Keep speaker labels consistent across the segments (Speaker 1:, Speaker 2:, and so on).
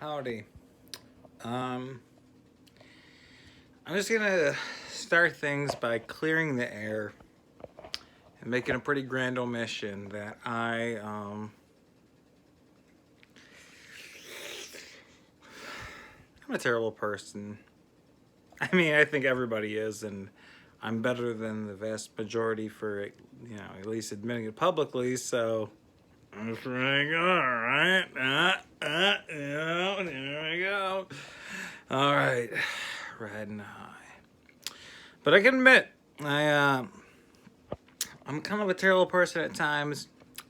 Speaker 1: Howdy. I'm just gonna start things by clearing the air and making a pretty grand omission that I'm a terrible person. I mean, I think everybody is, and I'm better than the vast majority for, at least admitting it publicly, so that's pretty good, right? There we go. All right, riding high. But I can admit, I'm kind of a terrible person at times,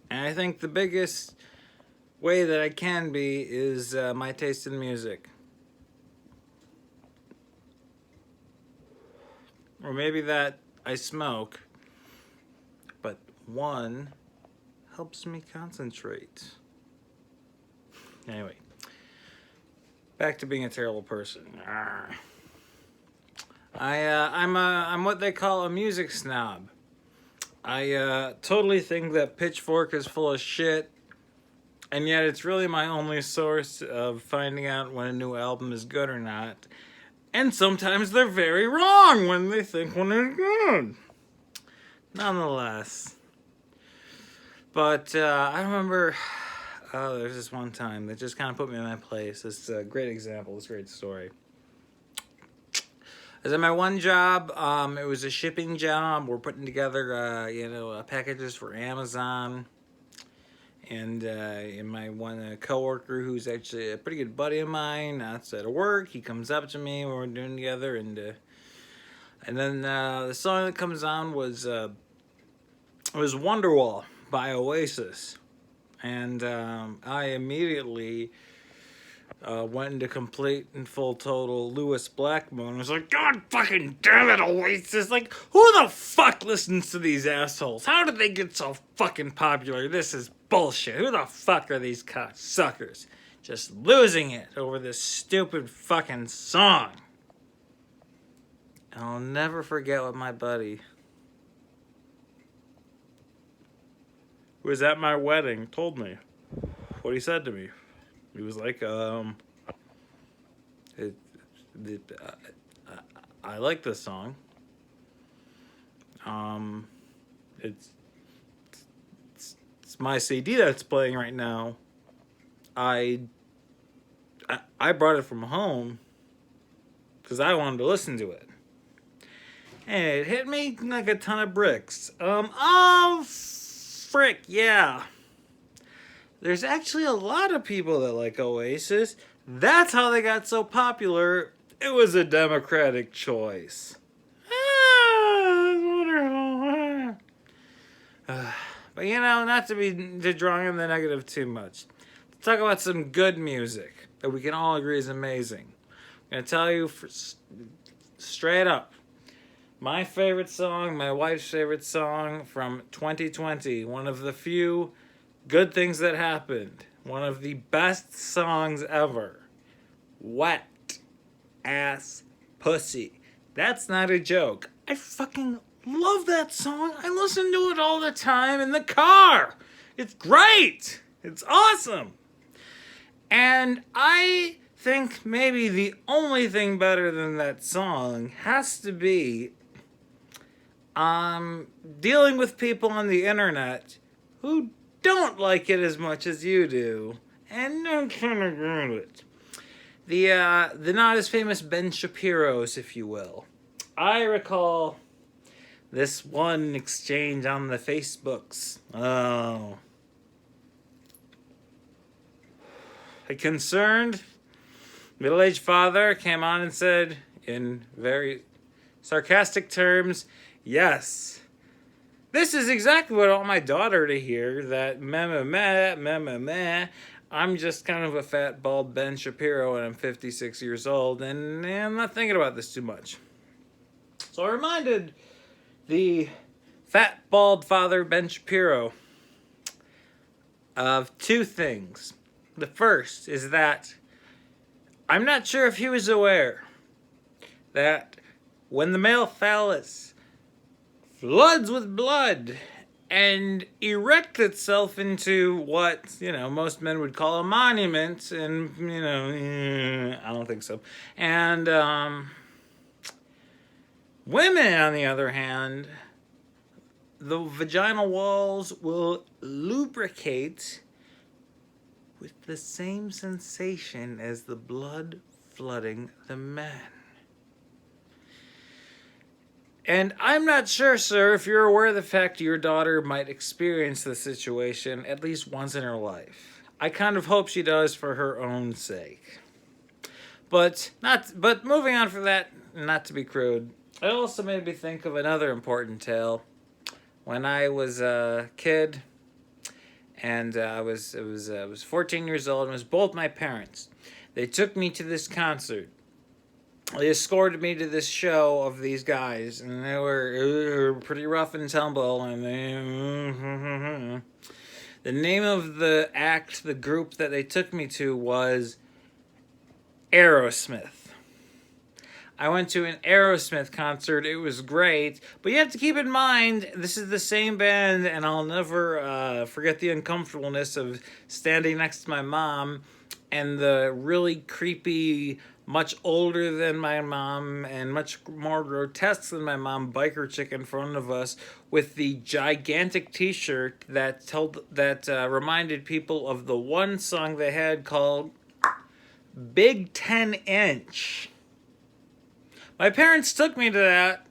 Speaker 1: and I think the biggest way that I can be is my taste in music. Or maybe that I smoke, but one helps me concentrate. Anyway, back to being a terrible person. I'm what they call a music snob. I totally think that Pitchfork is full of shit, and yet it's really my only source of finding out when a new album is good or not. And sometimes they're very wrong when they think one is good. Nonetheless. But I remember, there's this one time that just kind of put me in my place. It's a great example, it's a great story. I was at my one job. It was a shipping job. We're putting together, packages for Amazon. And my one coworker, who's actually a pretty good buddy of mine, outside of work, he comes up to me when we're doing together, and then the song that comes on was Wonderwall by Oasis, and I immediately went into complete and full total Lewis Black mode. I was like, God fucking damn it, Oasis! Like, who the fuck listens to these assholes? How did they get so fucking popular? This is bullshit. Who the fuck are these suckers? Just losing it over this stupid fucking song. And I'll never forget what my buddy, who was at my wedding, told me. What he said to me. He was like, I like this song. It's my CD that's playing right now. I brought it from home because I wanted to listen to it. And it hit me like a ton of bricks. Oh, frick, yeah. There's actually a lot of people that like Oasis. That's how they got so popular. It was a democratic choice. Wonderful. But not to draw in the negative too much. Let's talk about some good music that we can all agree is amazing. I'm going to tell you straight up. My favorite song, my wife's favorite song from 2020. One of the few good things that happened. One of the best songs ever. Wet Ass Pussy. That's not a joke. I fucking love that song. I listen to it all the time in the car. It's great. It's awesome. And I think maybe the only thing better than that song has to be dealing with people on the internet who don't like it as much as you do, and don't kind of agree with it. The not as famous Ben Shapiro's, if you will. I recall this one exchange on the Facebooks. Oh. A concerned middle-aged father came on and said, in very sarcastic terms, yes, this is exactly what I want my daughter to hear, that meh. I'm just kind of a fat, bald Ben Shapiro, and I'm 56 years old, and I'm not thinking about this too much. So I reminded the fat, bald father, Ben Shapiro, of two things. The first is that I'm not sure if he was aware that when the male phallus floods with blood and erect itself into what, most men would call a monument. And, I don't think so. And women, on the other hand, the vaginal walls will lubricate with the same sensation as the blood flooding the men. And I'm not sure, sir, if you're aware of the fact your daughter might experience this situation at least once in her life. I kind of hope she does for her own sake. But moving on from that, not to be crude, it also made me think of another important tale. When I was a kid, and I was 14 years old, and it was both my parents. They took me to this concert. They escorted me to this show of these guys, and they were pretty rough and tumble. And the name of the act, the group that they took me to, was Aerosmith. I went to an Aerosmith concert. It was great. But you have to keep in mind, this is the same band, and I'll never forget the uncomfortableness of standing next to my mom and the really creepy, much older than my mom and much more grotesque than my mom biker chick in front of us with the gigantic t-shirt that reminded people of the one song they had called Big 10-Inch. My parents took me to that,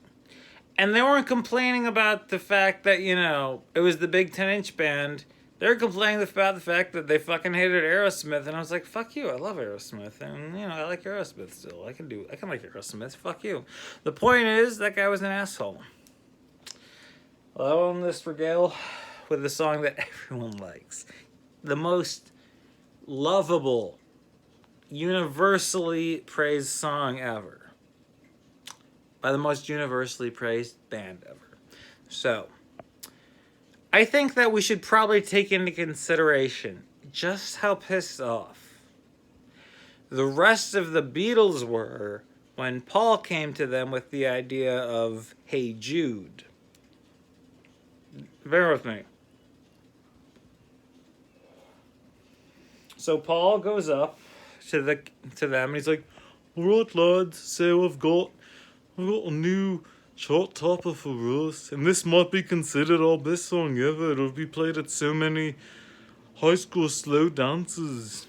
Speaker 1: and they weren't complaining about the fact that, it was the Big 10-Inch band. They were complaining about the fact that they fucking hated Aerosmith, and I was like, fuck you, I love Aerosmith, and, I like Aerosmith still. I can like Aerosmith, fuck you. The point is, that guy was an asshole. Well, I will end this regale with the song that everyone likes. The most lovable, universally praised song ever. By the most universally praised band ever. So, I think that we should probably take into consideration just how pissed off the rest of the Beatles were when Paul came to them with the idea of Hey Jude. Bear with me. So Paul goes up to them and he's like, "Alright lads, so I've got a new chart topper for us, and this might be considered our best song ever. It'll be played at so many high school slow dances."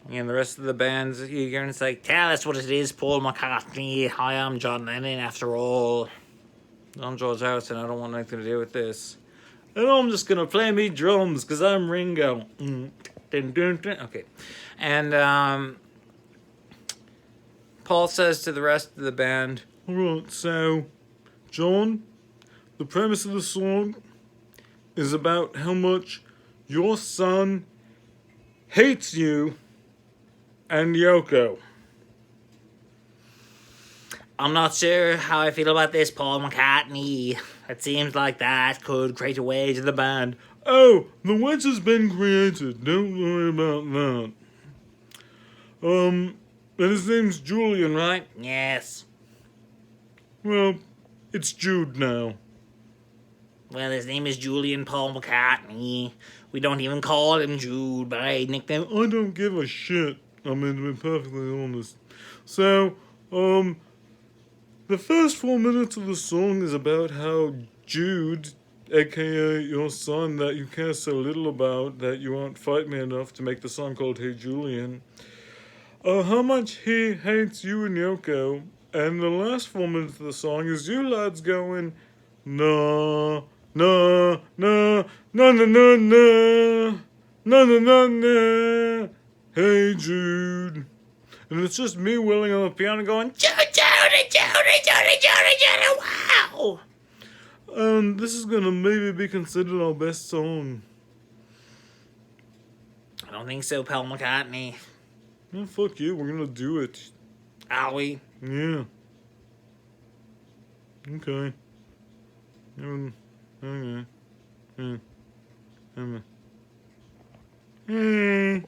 Speaker 1: And the rest of the band's eager, and it's like, "Tell us what it is, Paul McCartney. I am John Lennon after all. I'm George Harrison. I don't want anything to do with this. And I'm just gonna play me drums, because I'm Ringo." Okay. And, Paul says to the rest of the band, "Alright, so, John, the premise of the song is about how much your son hates you and Yoko." "I'm not sure how I feel about this, Paul McCartney. It seems like that could create a wedge in the band." "Oh, the wedge has been created. Don't worry about that. And his name's Julian, right?" "Yes." "Well, it's Jude now." "Well, his name is Julian Paul McCartney. We don't even call him Jude by nickname." "I don't give a shit. I mean, to be perfectly honest. So, the first 4 minutes of the song is about how Jude, aka your son that you care so little about that you won't fight me enough to make the song called Hey Julian, how much he hates you and Yoko. And the last 4 minutes of the song is you lads going, no, no, no, no, no, no, no, no, no, no, no, hey Jude. And it's just me wailing on the piano going, Jude, Jude, Jude, Jude, Jude, Jude, wow. This is gonna maybe be considered our best song. "I don't think so, Paul McCartney." "Yeah, fuck you, we're gonna do it." "Are we?" "Yeah." "Okay. Okay. Hey.